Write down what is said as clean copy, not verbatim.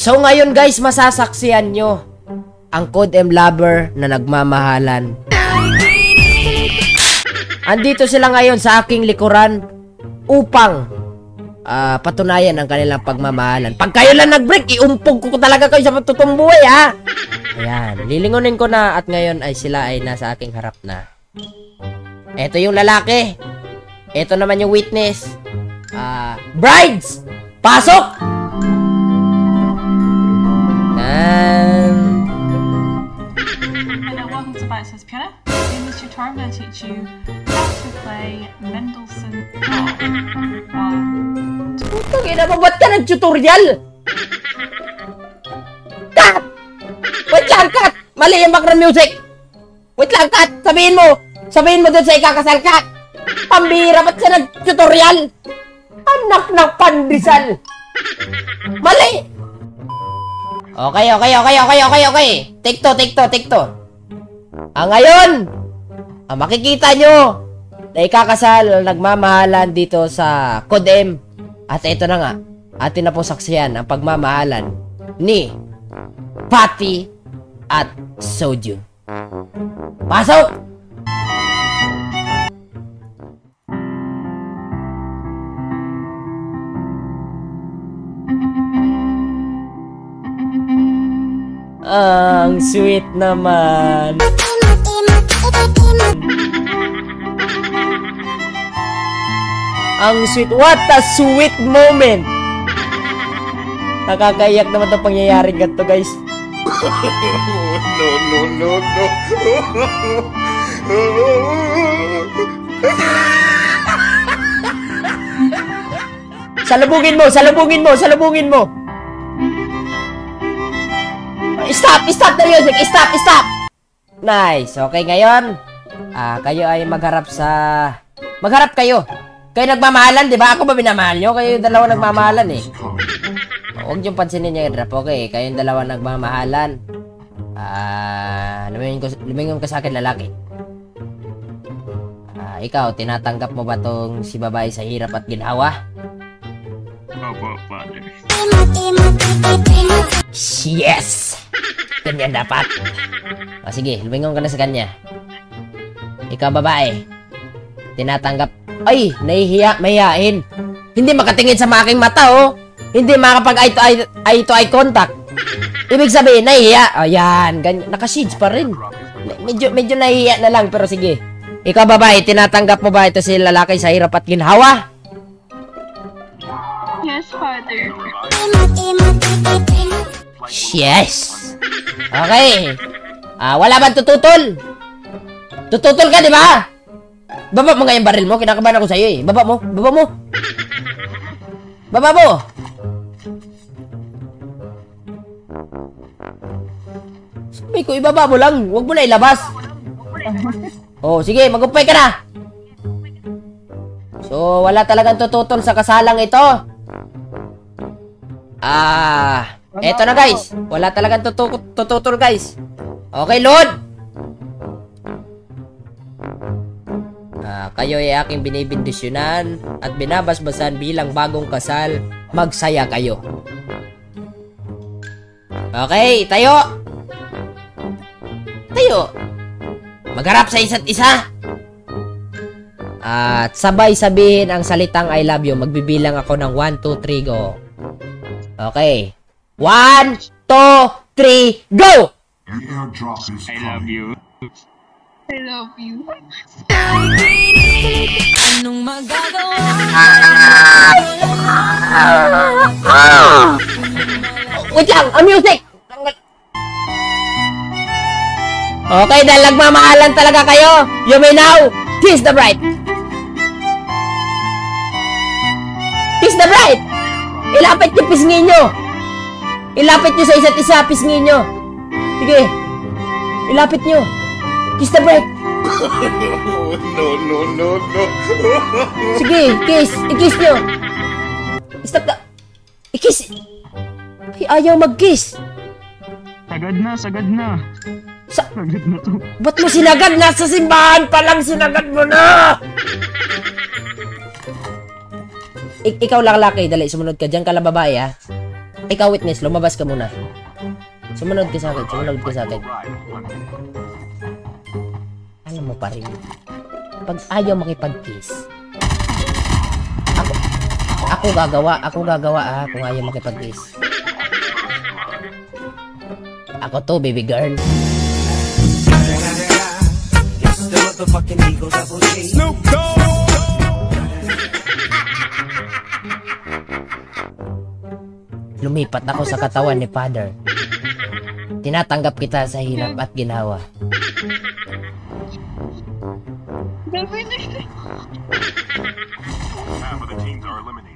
So ngayon guys, masasaksihan nyo ang Code M lover na nagmamahalan. Andito sila ngayon sa aking likuran upang patunayan ang kanilang pagmamahalan. Pag kayo lang nag-break, iumpog ko talaga kayo sa totoong buhay, ha? Ayan, lilingunin ko na at ngayon ay sila ay nasa aking harap na. Ito yung lalaki. Ito naman yung witness. Brides! Pasok! Hello, welcome to Bite Size Piano. In this tutorial, I'm going to teach you how to play Mendelssohn. Putang ina mo, ba't ka nag-tutorial? Cut! Wait lang, cut! Mali yung background music! Wait lang, cut! Sabihin mo dun sa ikakasal, cut! Pambira, ba't ka nag-tutorial? Anak ng pandesal! Mali! Okay. Take two. Ngayon, makikita nyo na ikakasal, nagmamahalan dito sa Code M. At ito na nga, atin na po saksiyan ang pagmamahalan ni Patty at Soju. Pasok! Ang sweet naman. Ang sweet. What a sweet moment. Nakakaiyak naman itong pangyayaring ganito, guys. No. Salubungin mo. Stop the music! Stop! Nice. Okay, ngayon, kayo ay magharap kayo. Kayo nagmamahalan, di ba? Ako ba binamahal nyo? Kayo yung dalawa nagmamahalan, eh. Huwag nyo pansinin yung drop. Okay, kayo yung dalawa nagmamahalan. Lumingon ka sa akin, lalaki. Ikaw, tinatanggap mo ba tong si babae sa hirap at ginhawa? Opo, father. Yes! Ganyan dapat. Sige, lumingon ka na sa kanya. Ikaw, babae. Tinatanggap. Ay, mahihain. Hindi makatingin sa aking mata, oh. Hindi makapag eye to eye contact. Ibig sabihin, nahihiya. Ayan, ganyan. Naka-shades pa rin. Medyo nahihiya na lang, pero sige. Ikaw, babae, tinatanggap mo ba ito si lalaki sa hirap at ginhawa? Yes, father. Yes! Okay. Wala bang tututol? Tututol ka, di ba? Baba mo nga yung baril mo. Kinakabahan ako sa'yo, eh. Baba mo. Sabi ko, ibaba mo lang. Huwag mo na ilabas. Sige. Mag-upay ka na. So, wala talagang tututol sa kasalang ito. Eto na, guys. Wala talagang tututol, guys. Okay, Lord. Kayo ay aking binibindisyonan at binabasbasan bilang bagong kasal. Magsaya kayo. Okay, tayo. Magharap sa isa't isa. At sabay sabihin ang salitang I love you. Magbibilang ako ng 1, 2, 3, go. Okay. 1, 2, 3, go! I love you. I love you. Anong magagawa? Wait lang! Ang music! Okay, dahil nagmamahalan talaga kayo, you may now kiss the bride. Kiss the bride! Ilapit nyo, pisngin nyo. Ilapit nyo sa isa't isa, pisngin nyo. Sige. Ilapit nyo. Kiss the bride. No. Sige, kiss. I-kiss nyo. Stop na. I-kiss. Ay, ayaw mag-kiss. Sagad na. Sagad na to. Ba't mo sinagad? Nasa simbahan pa lang sinagad mo na! Ikaw lang, laki. Dali, sumunod ka. Diyan ka lang, babae, ha? Ikaw, witness, lumabas ka muna. Sumunod ka sa akin, sumunod ka sa akin. Alam mo pa rin, pag ayaw makipag-kiss, ako gagawa kung ayaw makipag-kiss. Ako to, baby girl. Lumipat ako sa katawan ni Father. Tinatanggap kita sa hirap at ginawa. Half of the teams are eliminated.